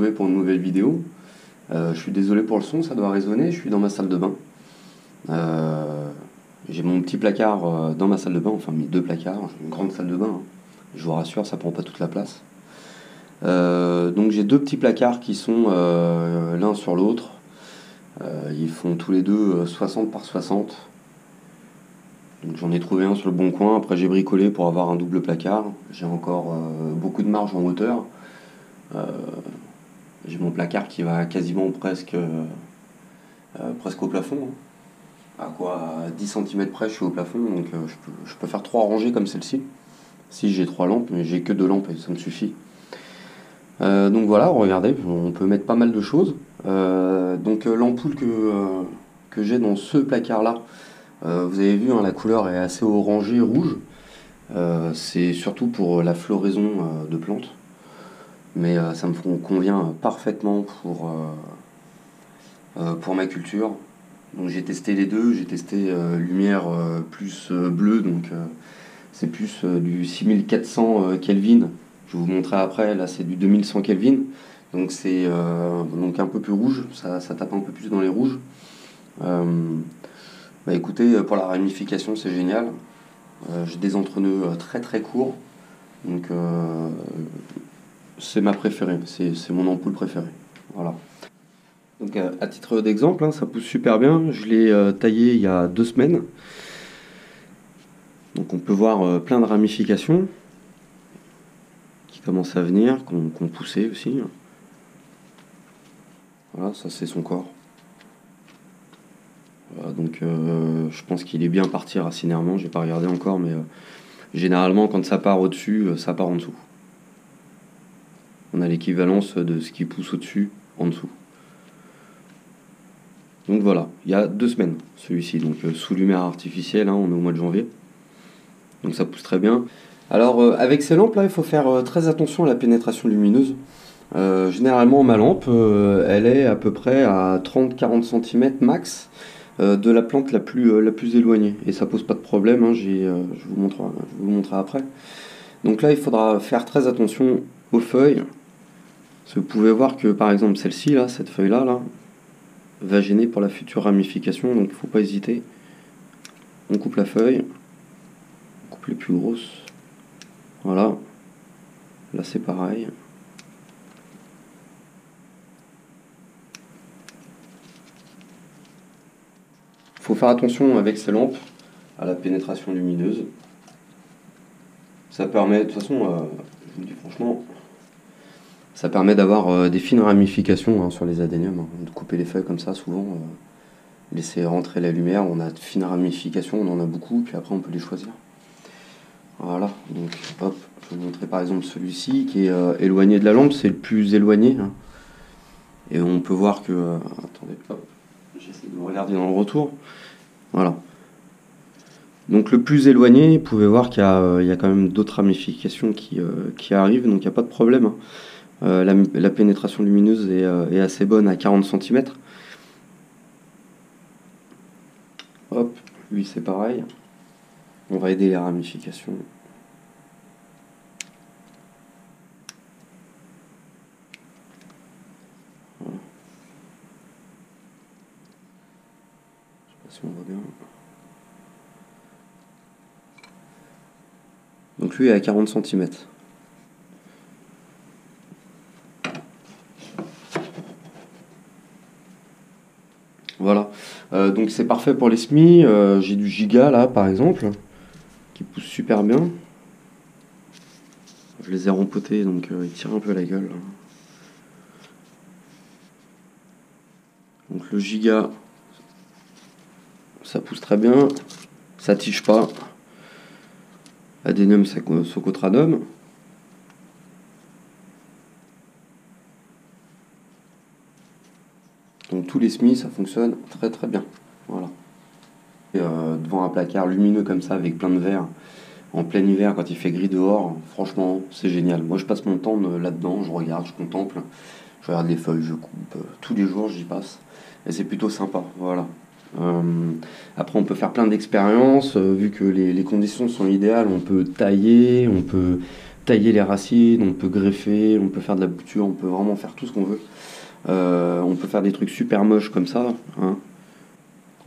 retrouver pour une nouvelle vidéo. Je suis désolé pour le son, ça doit résonner, je suis dans ma salle de bain. J'ai mon petit placard dans ma salle de bain, enfin mes deux placards, j'ai une grande salle de bain, hein. Je vous rassure, ça prend pas toute la place. Donc j'ai deux petits placards qui sont l'un sur l'autre. Ils font tous les deux 60 par 60. Donc j'en ai trouvé un sur le bon coin, après j'ai bricolé pour avoir un double placard. J'ai encore beaucoup de marge en hauteur. J'ai mon placard qui va quasiment presque au plafond, hein. À quoi, à 10 cm près je suis au plafond, donc je peux faire 3 rangées comme celle-ci. Si j'ai 3 lampes, mais j'ai que 2 lampes et ça me suffit. Donc voilà, regardez, on peut mettre pas mal de choses. Donc l'ampoule que j'ai dans ce placard-là, vous avez vu, hein, la couleur est assez orangée rouge. C'est surtout pour la floraison de plantes. Mais ça me convient parfaitement pour ma culture. Donc j'ai testé les deux, j'ai testé lumière plus bleue, donc c'est plus du 6400 Kelvin. Je vais vous montrer après, là c'est du 2100 Kelvin. Donc c'est donc un peu plus rouge, ça tape un peu plus dans les rouges. Bah écoutez, pour la ramification c'est génial. J'ai des entre-nœuds très très courts. Donc c'est ma préférée, c'est mon ampoule préférée. Voilà. Donc à titre d'exemple, hein, ça pousse super bien. Je l'ai taillé il y a 2 semaines. Donc on peut voir plein de ramifications qui commencent à venir, qui ont poussé aussi. Voilà, ça c'est son corps. Voilà, donc je pense qu'il est bien parti racinairement. J'ai pas regardé encore, mais généralement quand ça part au-dessus, ça part en dessous. On a l'équivalence de ce qui pousse au-dessus, en dessous. Donc voilà, il y a 2 semaines, celui-ci, donc sous lumière artificielle, hein, on est au mois de janvier. Donc ça pousse très bien. Alors avec ces lampes là, il faut faire très attention à la pénétration lumineuse. Généralement ma lampe, elle est à peu près à 30-40 cm max de la plante la plus éloignée. Et ça pose pas de problème, hein, je vous montrerai après. Donc là, il faudra faire très attention aux feuilles. Parce que vous pouvez voir que par exemple celle-ci, là, cette feuille-là, là, va gêner pour la future ramification, donc il ne faut pas hésiter. On coupe la feuille, on coupe les plus grosses. Voilà, là c'est pareil. Il faut faire attention avec ces lampes à la pénétration lumineuse. Ça permet, de toute façon, je vous le dis franchement, ça permet d'avoir des fines ramifications, hein, sur les adéniums, hein, de couper les feuilles comme ça, souvent, laisser rentrer la lumière, on a de fines ramifications, on en a beaucoup, puis après on peut les choisir. Voilà, donc hop, je vais vous montrer par exemple celui-ci qui est éloigné de la lampe, c'est le plus éloigné, hein. Et on peut voir que, attendez, hop, j'essaie de vous regarder dans le retour, voilà. Donc le plus éloigné, vous pouvez voir qu'il y a quand même d'autres ramifications qui arrivent, donc il n'y a pas de problème, hein. La pénétration lumineuse est assez bonne à 40 cm. Hop, lui c'est pareil. On va aider les ramifications. Voilà. Je sais pas si on voit bien. Donc lui est à 40 cm. Voilà, donc c'est parfait pour les semis. J'ai du giga là par exemple, qui pousse super bien. Je les ai rempotés, donc ils tirent un peu la gueule. Donc le giga, ça pousse très bien, ça tige pas. Adenium Socotranum. Donc tous les semis, ça fonctionne très très bien. Voilà. Et, devant un placard lumineux comme ça, avec plein de verre, en plein hiver, quand il fait gris dehors, franchement, c'est génial. Moi, je passe mon temps là-dedans, je regarde, je contemple, je regarde les feuilles, je coupe. Tous les jours, j'y passe. Et c'est plutôt sympa, voilà. Après, on peut faire plein d'expériences, vu que les conditions sont idéales, on peut tailler, on peut tailler les racines, on peut greffer, on peut faire de la bouture, on peut vraiment faire tout ce qu'on veut. On peut faire des trucs super moches comme ça, hein.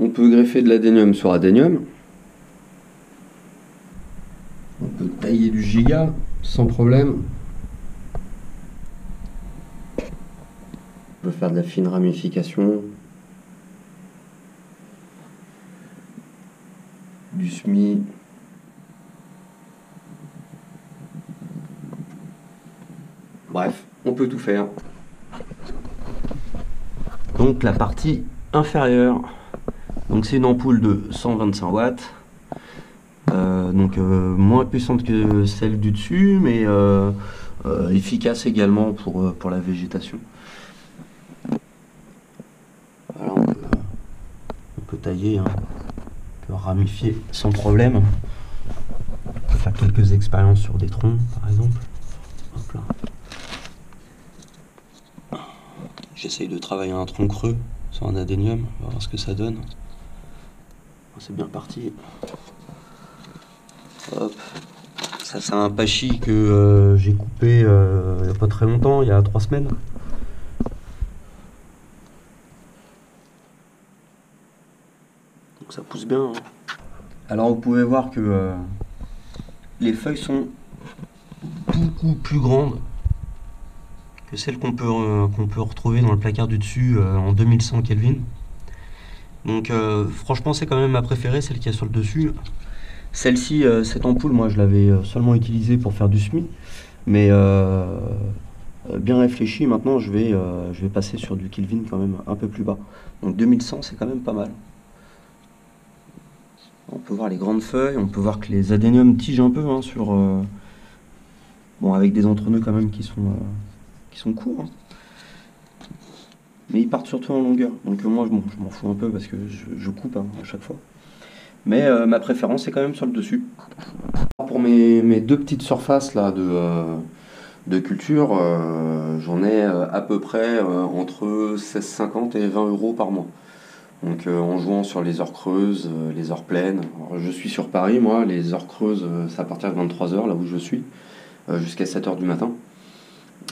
On peut greffer de l'adénium sur adénium. On peut tailler du giga sans problème. On peut faire de la fine ramification. Du semis. Bref, on peut tout faire. Donc la partie inférieure, donc c'est une ampoule de 125 watts, moins puissante que celle du dessus, mais efficace également pour la végétation. Voilà, on peut tailler, hein, on peut ramifier sans problème. On peut faire quelques expériences sur des troncs par exemple. Hop là. J'essaye de travailler un tronc creux sur un adénium, on va voir ce que ça donne. C'est bien parti. Hop. Ça c'est un pachy que j'ai coupé il n'y a pas très longtemps, il y a 3 semaines. Donc ça pousse bien, hein. Alors vous pouvez voir que les feuilles sont beaucoup plus grandes que celles qu'on peut retrouver dans le placard du dessus en 2100 Kelvin. Donc franchement c'est quand même ma préférée, celle qui est sur le dessus. Celle-ci, cette ampoule, moi je l'avais seulement utilisée pour faire du semis, mais bien réfléchi, maintenant je vais passer sur du Kelvin quand même un peu plus bas. Donc 2100 c'est quand même pas mal. On peut voir les grandes feuilles, on peut voir que les adéniums tigent un peu, hein, sur bon, avec des entrenœuds quand même qui sont courts, hein. Mais ils partent surtout en longueur, donc moi je m'en fous un peu parce que je coupe, hein, à chaque fois. Mais ma préférence est quand même sur le dessus. Pour mes deux petites surfaces là de culture, j'en ai à peu près entre 16,50 et 20 € par mois. Donc en jouant sur les heures creuses, les heures pleines. Alors, je suis sur Paris, moi, les heures creuses, c'est à partir de 23 h là où je suis, jusqu'à 7 h du matin.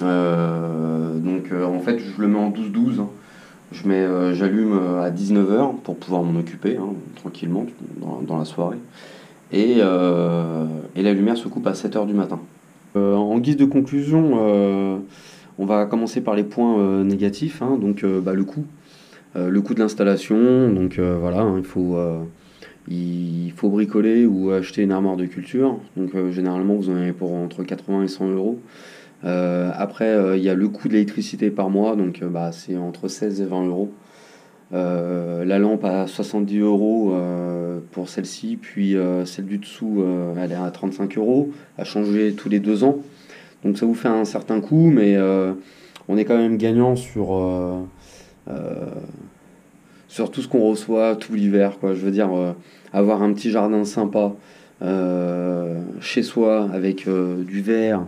En fait, je le mets en 12-12, hein. J'allume à 19 h pour pouvoir m'en occuper, hein, tranquillement dans la soirée. Et la lumière se coupe à 7 h du matin. En guise de conclusion, on va commencer par les points négatifs, hein, donc le coût. Le coût de l'installation, donc voilà, hein, il faut bricoler ou acheter une armoire de culture. Donc généralement vous en avez pour entre 80 et 100 €. Après il y a le coût de l'électricité par mois, donc c'est entre 16 et 20 €. La lampe à 70 € pour celle-ci, puis celle du dessous elle est à 35 € à changer tous les 2 ans. Donc ça vous fait un certain coût, mais on est quand même gagnant sur tout ce qu'on reçoit tout l'hiver, quoi. Je veux dire, avoir un petit jardin sympa chez soi avec du verre,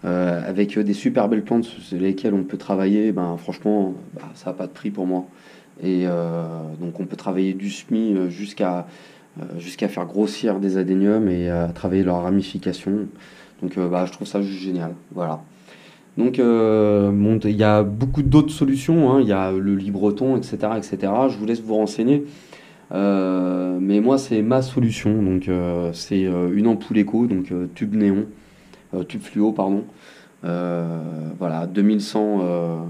avec des super belles plantes sur lesquelles on peut travailler, franchement, ça n'a pas de prix pour moi. Et donc on peut travailler du semis jusqu'à faire grossir des adéniums et travailler leur ramification. Donc je trouve ça juste génial. Voilà. Donc il y a beaucoup d'autres solutions, hein. Il y a le Libreton, etc., etc. Je vous laisse vous renseigner. Mais moi c'est ma solution. Donc c'est une ampoule éco, donc tube néon, tube fluo, pardon. Voilà, 2100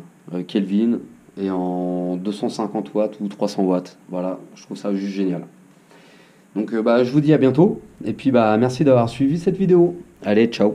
Kelvin et en 250 watts ou 300 watts. Voilà, je trouve ça juste génial. Donc je vous dis à bientôt. Et puis merci d'avoir suivi cette vidéo. Allez, ciao.